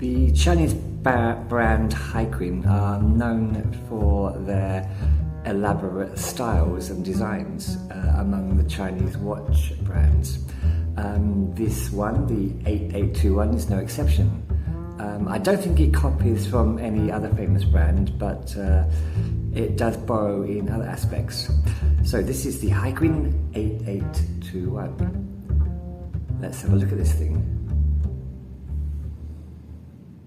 The Chinese brand Haiqin are known for their elaborate styles and designs among the Chinese watch brands. This one, the 8821, is no exception. I don't think it copies from any other famous brand, but it does borrow in other aspects. So this is the Haiqin 8821. Let's have a look at this thing.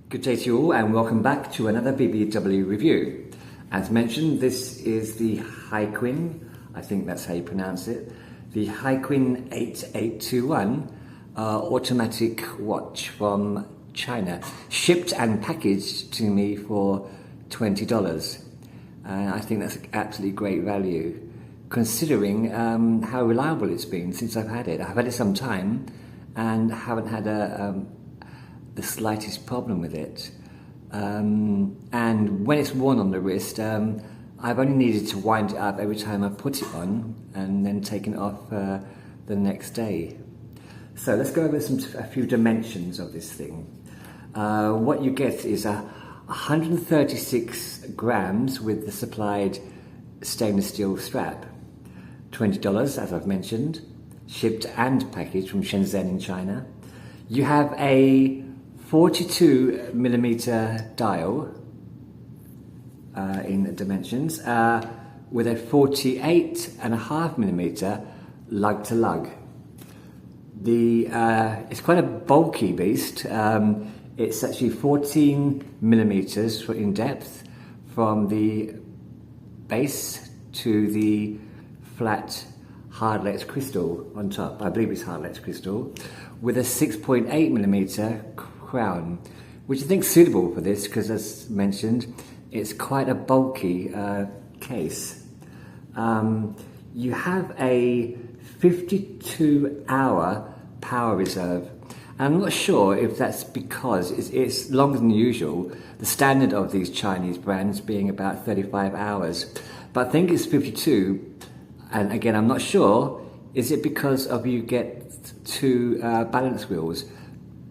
Good day to you all, and welcome back to another BBW review. As mentioned, this is the Haiqin, I think that's how you pronounce it, the Haiqin 8821 automatic watch from China, shipped and packaged to me for $20. And I think that's absolutely great value, considering how reliable it's been since I've had it. I've had it some time and haven't had the slightest problem with it. And when it's worn on the wrist, I've only needed to wind it up every time I put it on and then taken it off the next day. So let's go over a few dimensions of this thing. What you get is 136 grams with the supplied stainless steel strap. $20, as I've mentioned, shipped and packaged from Shenzhen in China. You have a 42mm dial in dimensions with a 48.5mm lug to lug. It's quite a bulky beast. It's actually 14mm in depth from the base to the flat hardlex crystal on top. I believe it's hardlex crystal, with a 6.8mm crown, which I think is suitable for this because, as mentioned, it's quite a bulky case. You have a 52-hour power reserve. I'm not sure if that's because it's longer than usual, the standard of these Chinese brands being about 35 hours. But I think it's 52, and again, I'm not sure, is it because of you get two balance wheels,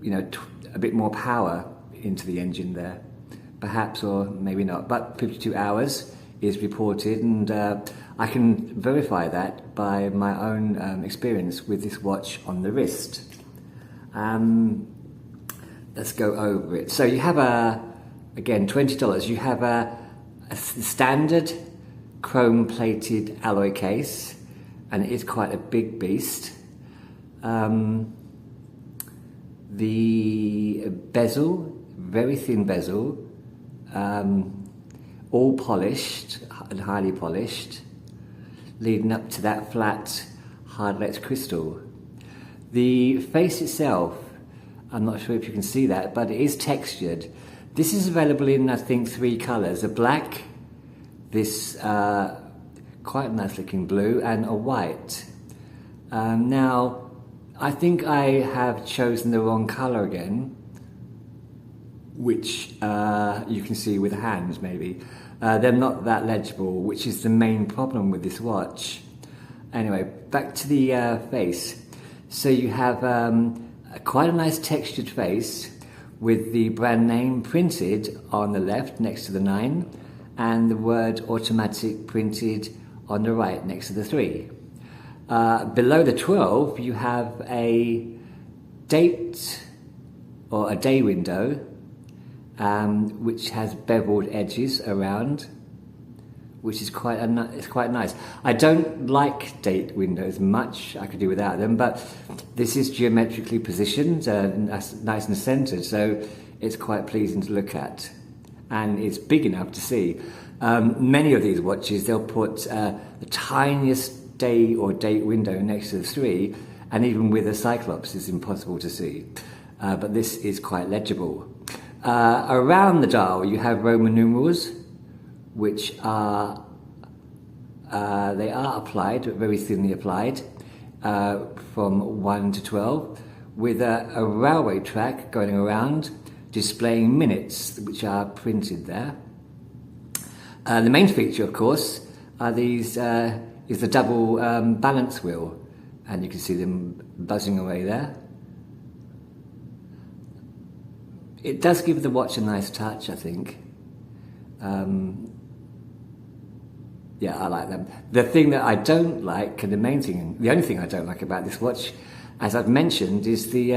you know, a bit more power into the engine there, perhaps, or maybe not, but 52 hours is reported, and I can verify that by my own experience with this watch on the wrist. Let's go over it. So you have again, $20, you have a standard chrome plated alloy case, and it is quite a big beast. The bezel, very thin bezel, all polished and highly polished, leading up to that flat hardlex crystal. The face itself, I'm not sure if you can see that, but it is textured. This is available in, I think, 3 colours: a black, this quite nice looking blue, and a white. Now, I think I have chosen the wrong colour again, which you can see with hands maybe. They're not that legible, which is the main problem with this watch. Anyway, back to the face. So you have quite a nice textured face with the brand name printed on the left next to the 9 and the word automatic printed on the right next to the 3. Below the 12, you have a date or a day window, which has beveled edges around, which is it's quite nice. I don't like date windows much. I could do without them, but this is geometrically positioned, nice and centered, so it's quite pleasing to look at, and it's big enough to see. Many of these watches, they'll put the tiniest day or date window next to the 3, and even with a Cyclops, it's impossible to see. But this is quite legible. Around the dial, you have Roman numerals, which are they are applied, very thinly applied, from 1 to 12, with a railway track going around, displaying minutes, which are printed there. The main feature, of course, is the double balance wheel, and you can see them buzzing away there. it does give the watch a nice touch, I think. Yeah, I like them. The thing that I don't like, and the only thing I don't like about this watch, as I've mentioned, is the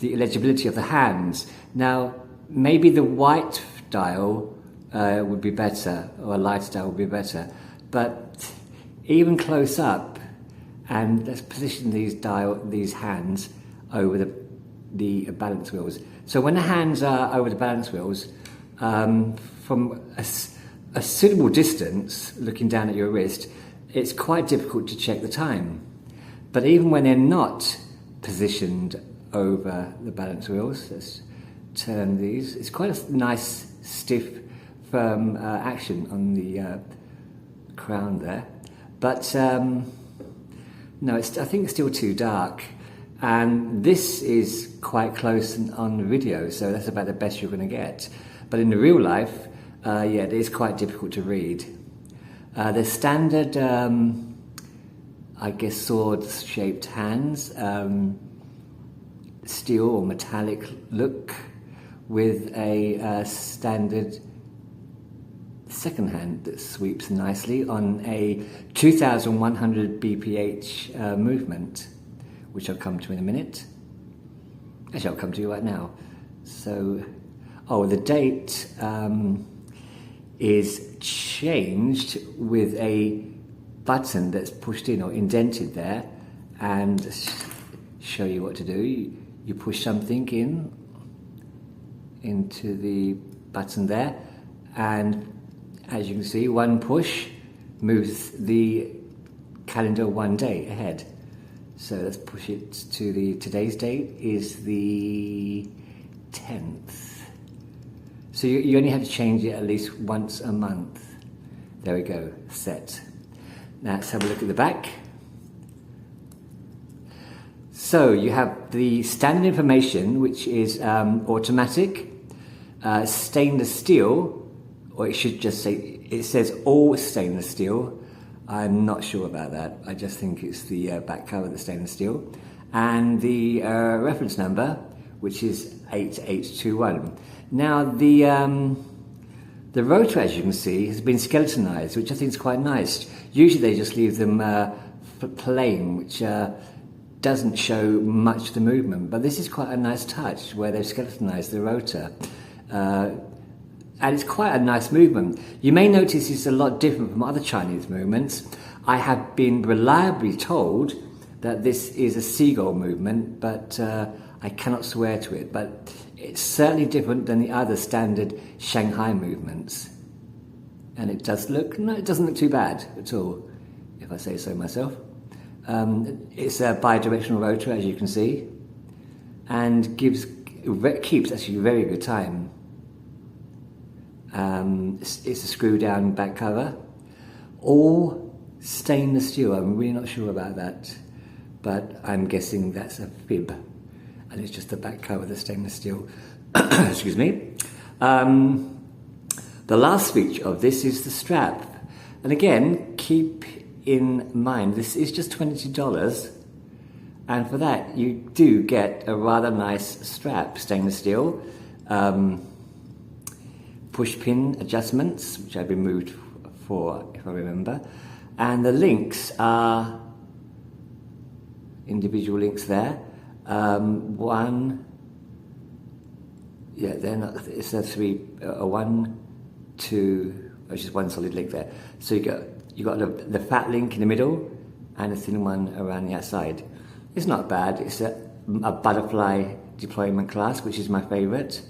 illegibility of the hands. Now, maybe the white dial would be better, or a lighter dial would be better, but even close up, and let's position these hands over the balance wheels. So when the hands are over the balance wheels, from a suitable distance, looking down at your wrist, it's quite difficult to check the time. But even when they're not positioned over the balance wheels, let's turn these, it's quite a nice, stiff, firm action on the crown there. But no, I think it's still too dark. And this is quite close on the video, so that's about the best you're going to get. But in the real life, yeah, it is quite difficult to read. The standard, I guess, sword-shaped hands, steel or metallic look, with a standard second hand that sweeps nicely on a 2100 bph movement, which I'll come to in a minute. Actually, I'll come to you right now. So, oh, the date is changed with a button that's pushed in or indented there, and show you what to do. You push something into the button there, and as you can see, one push moves the calendar one day ahead. So let's push it to today's date is the 10th. So you only have to change it at least once a month. There we go, set. Now let's have a look at the back. So you have the standard information, which is automatic, stainless steel, or it should just say, it says all stainless steel. I'm not sure about that. I just think it's the back cover that's stainless steel. And the reference number, which is 8821. Now the rotor, as you can see, has been skeletonized, which I think is quite nice. Usually they just leave them plain, which doesn't show much of the movement. But this is quite a nice touch where they've skeletonized the rotor. And it's quite a nice movement. You may notice it's a lot different from other Chinese movements. I have been reliably told that this is a seagull movement, but I cannot swear to it. But it's certainly different than the other standard Shanghai movements. And it does look, no, it doesn't look too bad at all, if I say so myself. It's a bi-directional rotor, as you can see, and keeps actually very good time. It's a screw down back cover, all stainless steel. I'm really not sure about that, but I'm guessing that's a fib, and it's just the back cover that's stainless steel. Excuse me. The last feature of this is the strap, and again, keep in mind this is just $22, and for that you do get a rather nice strap, stainless steel. Push pin adjustments, which I've removed for, if I remember, and the links are individual links there. One, yeah, they're not. It's a three, one, two, which is one solid link there. So you got the fat link in the middle and a thin one around the outside. It's not bad. It's a butterfly deployment clasp, which is my favourite.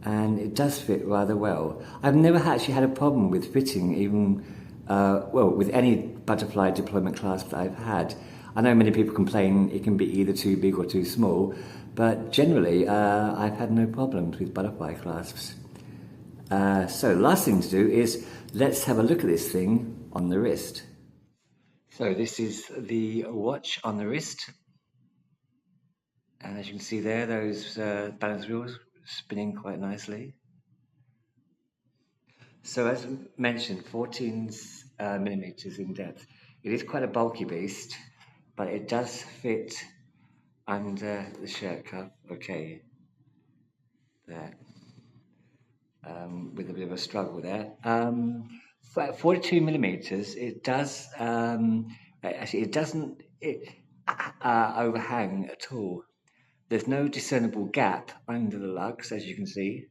And it does fit rather well. I've never actually had a problem with fitting, even with any butterfly deployment clasp that I've had. I know many people complain it can be either too big or too small, but generally I've had no problems with butterfly clasps. So the last thing to do is let's have a look at this thing on the wrist. So this is the watch on the wrist, and as you can see there, those balance wheels spinning quite nicely. So as mentioned, 14 millimeters in depth. It is quite a bulky beast, but it does fit under the shirt cuff. Okay, there. With a bit of a struggle there. 42 millimeters. It does. Actually, it doesn't. Overhang at all. There's no discernible gap under the lugs, as you can see.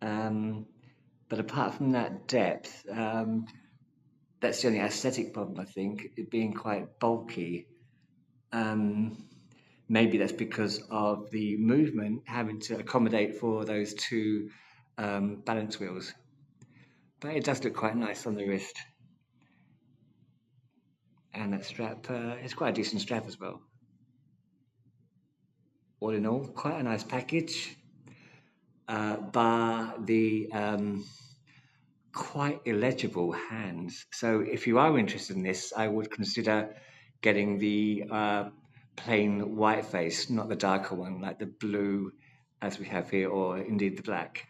But apart from that depth, that's the only aesthetic problem, I think, it being quite bulky. Maybe that's because of the movement having to accommodate for those two balance wheels. But it does look quite nice on the wrist. And that strap, it's quite a decent strap as well. All in all, quite a nice package. Bar the quite illegible hands. So if you are interested in this, I would consider getting the plain white face, not the darker one, like the blue as we have here, or indeed the black.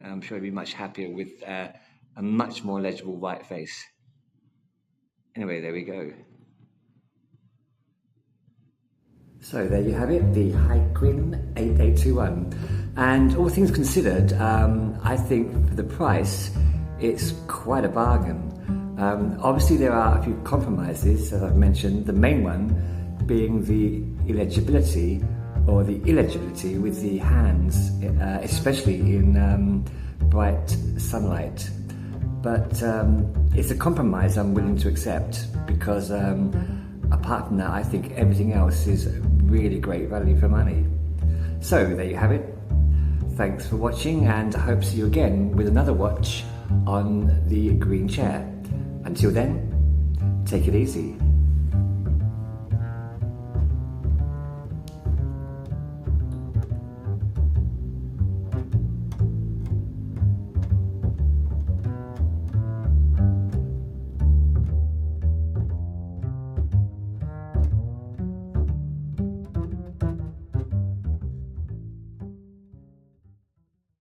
I'm sure you'd be much happier with a much more legible white face. Anyway, there we go. So there you have it, the Haiqin 8821. And all things considered, I think for the price, it's quite a bargain. Obviously there are a few compromises, as I've mentioned, the main one being the illegibility with the hands, especially in bright sunlight. But it's a compromise I'm willing to accept because apart from that, I think everything else is really great value for money. So there you have it. Thanks for watching, and I hope to see you again with another watch on the green chair. Until then, take it easy.